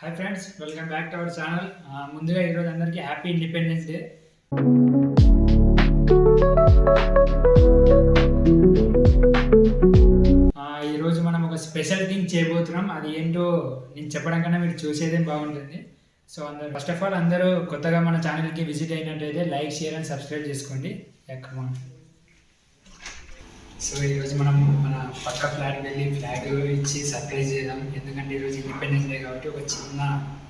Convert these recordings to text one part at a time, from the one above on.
Hi friends, welcome back to our channel. ముందుగా ఈరోజు అందరికీ హ్యాపీ ఇండిపెండెన్స్ డే. ఈరోజు మనం ఒక స్పెషల్ థింగ్ చేయబోతున్నాం. అది ఏంటో నేను చెప్పడం కన్నా మీరు చూసేదే బాగుంటుంది. సో అందరు ఫస్ట్ ఆఫ్ ఆల్ అందరూ కొత్తగా మన ఛానల్కి విజిట్ అయినట్టయితే లైక్, షేర్ అండ్ సబ్స్క్రైబ్ చేసుకోండి. సో ఈరోజు మనం మన పక్క ఫ్లాట్ వెళ్ళి ఫ్లాగ్ ఇచ్చి సర్ప్రైజ్ చేద్దాం. ఎందుకంటే ఈరోజు ఇండిపెండెన్స్ డే కాబట్టి ఒక చిన్న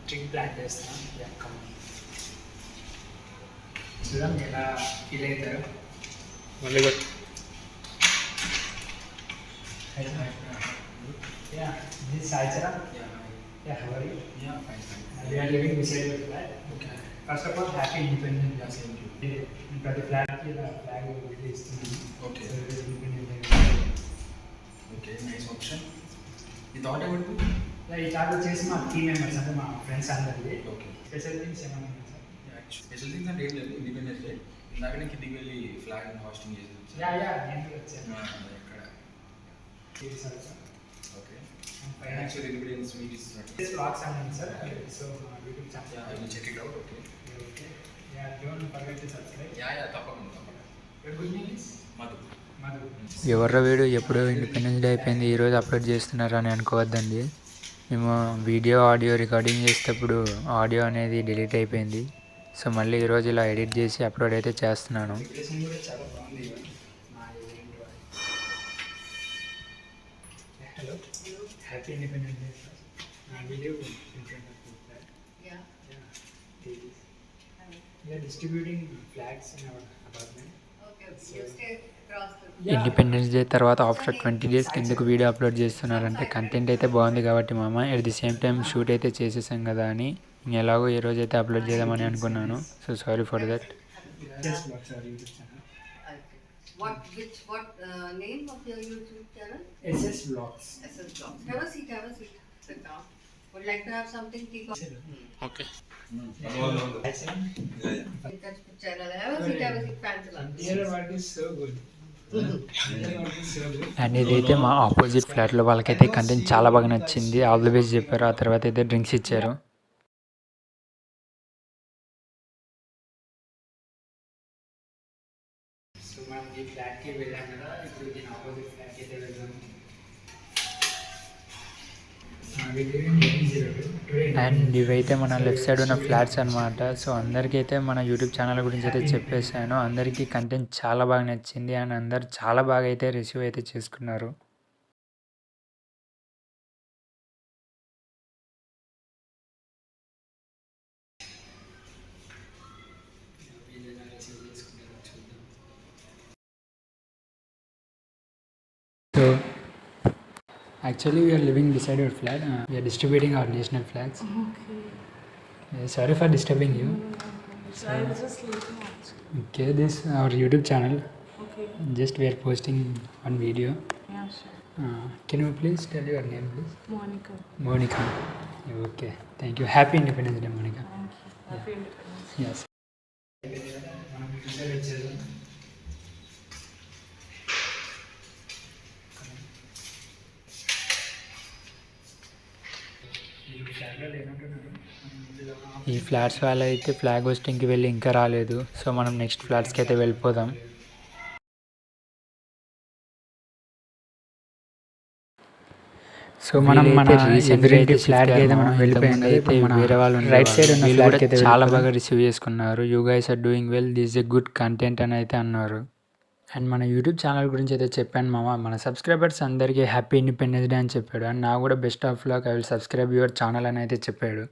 ట్రిక్ ప్లాన్ చేస్తాం. చూద్దాం ఎలా ఫీల్ అవుతారు. మళ్ళీ first of all happy independence day. ప్రతి ఫ్లాట్కి ఇలా ఫ్లాగ్ ఇస్తున్నాను. Okay. Okay, nice option. You thought about it? ఈ థాట్ వచ్చేసి మా టీమ్ మెంబర్స్ అంటే మా ఫ్రెండ్స్ అందరిది. Okay. స్పెషల్ థింగ్స్ ఏమన్నా ఉన్నాయి సార్? స్పెషల్ థింగ్స్ అంటే ఏం లేదు, ఇండిపెండెన్స్ డే ఇందాకనే కిందికి వెళ్ళి ఫ్లాగ్ హాస్టింగ్ చేసి వచ్చాను. నేను కూడా వచ్చాను. ఎక్కడ? Sir sir okay. Actually independence sweet ఇస్తున్నట్టు. బ్లాగ్స్ అన్నాను సార్. సో మా YouTube channel. I will check it out. Okay. Okay. Don't forget to subscribe. తప్పకుండా. Your good name is Madhu. ఎవర్ర వీడియో ఎప్పుడో ఇండిపెండెన్స్ డే అయిపోయింది, ఈరోజు అప్లోడ్ చేస్తున్నారు అని అనుకోవద్దండి. మేము వీడియో ఆడియో రికార్డింగ్ చేసేటప్పుడు ఆడియో అనేది డిలీట్ అయిపోయింది. సో మళ్ళీ ఈరోజు ఇలా ఎడిట్ చేసి అప్లోడ్ అయితే చేస్తున్నాను. Hello, happy independence day. We live in front of the flag. We are distributing flags in our apartment. Okay, you stay across the. Independence day తర్వాత ఆఫ్టర్ 20 days కిందకు video upload చేస్తున్నారంటే content అయితే బాగుంది కాబట్టి మామ at the same time shoot అయితే చేసేసాం కదా అని ఎలాగో ఈ రోజు అయితే అప్లోడ్ చేద్దామని అనుకున్నాను. So sorry for that. Yes, what's our YouTube channel? Okay. What name of your YouTube channel? SS Vlogs. SS Vlogs. Have a seat. Sit down. Would like to have something tea? Okay. Channel. Have a seat. Fancy. Dear, what is so good. And ఇదైతే మా opposite ఫ్లాట్లో వాళ్ళకైతే content చాలా బాగా నచ్చింది. All the best చెప్పారు. ఆ తర్వాత అయితే డ్రింక్స్ ఇచ్చారు. సో మనం ఈ ఫ్లాట్కి వెళ్ళాం కదా, ఇప్పుడు దీని ఆపోజిట్ ఫ్లాట్కి అయితే వెళ్దాం. అండ్ ఇవైతే మన లెఫ్ట్ సైడ్ ఉన్న ఫ్లాట్స్ అనమాట. సో అందరికైతే మన యూట్యూబ్ ఛానల్ గురించి అయితే చెప్పేశాను. అందరికీ కంటెంట్ చాలా బాగా నచ్చింది అండ్ అందరు చాలా బాగా అయితే రిసీవ్ అయితే చేసుకున్నారు. So actually we are living beside your flat. We are distributing our national flags. Okay. Sorry for disturbing you. So I was just sleeping actually. Okay, this our YouTube channel. Okay. Just we are posting one video. Yeah, sure. Can you please tell your name, please? Monica. Monica. Okay, thank you. Happy Independence Day, Monica. Thank you. Happy Independence. Yes. ఈ flats వాళ్ళు అయితే flag హోస్టింగ్కి వెళ్ళి ఇంకా రాలేదు. So మనం next ఫ్లాట్స్కి అయితే వెళ్ళిపోదాం. So మనం మన ఎదురింటి ఫ్లాట్ అయితే మనం వెళ్ళిపోయాం కదా. అయితే వేరే వాళ్ళు రైట్ సైడ్ ఉన్న ఫ్లాట్ అయితే చాలా బాగా రిసీవ్ చేసుకున్నారు. You guys are doing well, this a good content అని అయితే అన్నారు. అండ్ మన యూట్యూబ్ ఛానల్ గురించి అయితే చెప్పాను మామ. మన సబ్స్క్రైబర్స్ అందరికీ హ్యాపీ ఇండిపెండెన్స్ డే అని చెప్పాడు. అండ్ నాకు కూడా best of luck, I will subscribe your channel అని అయితే చెప్పాడు.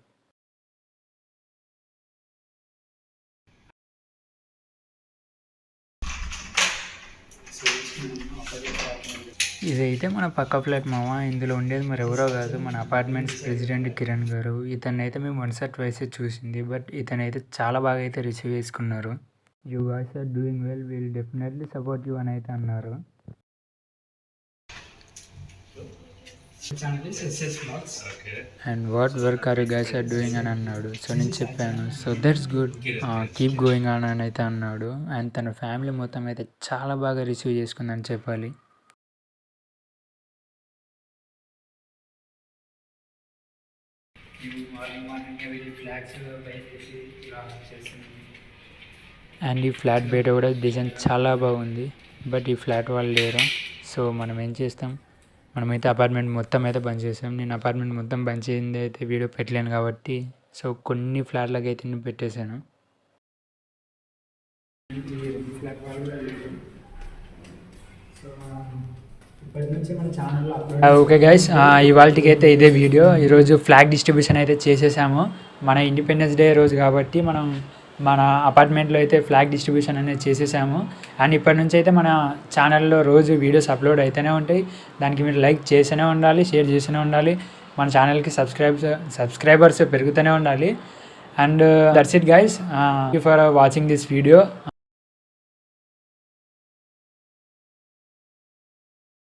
ఇదైతే మన పక్క ఫ్లాట్ మామ. ఇందులో ఉండేది మరి ఎవరో కాదు, మన అపార్ట్మెంట్స్ ప్రెసిడెంట్ కిరణ్ గారు. ఇతన్ని అయితే మేము వన్స్ ఆర్ ట్వైస్ చూసింది, బట్ ఇతనైతే చాలా బాగా అయితే రిసీవ్ చేసుకున్నారు. You guys are doing well, will definitely support you అని అయితే అన్నారు. And what work or you guys are doing అని అన్నాడు. సో నేను చెప్పాను, so that's good, keep going on అని అయితే అన్నాడు. అండ్ తన ఫ్యామిలీ మొత్తం అయితే చాలా బాగా రిసీవ్ చేసుకుందని చెప్పాలి. మార్నింగ్ మార్నింగ్ వీళ్ళు ఫ్లాగ్స్ బయటేసి ఇలా చేస్తున్నాం. అండ్ ఈ ఫ్లాట్ బయట కూడా డిజైన్ చాలా బాగుంది. బట్ ఈ ఫ్లాట్ వాళ్ళు లేరు. సో మనం ఏం చేస్తాం, మనమైతే అపార్ట్మెంట్ మొత్తం అయితే బంద్ చేసాం. నేను అపార్ట్మెంట్ మొత్తం బంద్ చేసింది అయితే వీడియో పెట్టలేను కాబట్టి సో కొన్ని ఫ్లాట్లకి అయితే నేను పెట్టేశాను. ఫ్లాట్ వాళ్ళు కూడా లేరు. సో ఇప్పటి నుంచి మన ఛానల్లో అప్లోడ్ ఓకే గైస్, ఇవాళకి అయితే ఇదే వీడియో. ఈరోజు ఫ్లాగ్ డిస్ట్రిబ్యూషన్ అయితే చేసేసాము. మన ఇండిపెండెన్స్ డే రోజు కాబట్టి మనం మన అపార్ట్మెంట్లో అయితే ఫ్లాగ్ డిస్ట్రిబ్యూషన్ అనేది చేసేసాము. అండ్ ఇప్పటి నుంచి అయితే మన ఛానల్లో రోజు వీడియోస్ అప్లోడ్ అయితేనే ఉంటాయి. దానికి మీరు లైక్ చేస్తూనే ఉండాలి, షేర్ చేస్తూనే ఉండాలి. మన ఛానల్కి సబ్స్క్రైబర్స్ పెరుగుతూనే ఉండాలి. And that's it guys, for watching this video.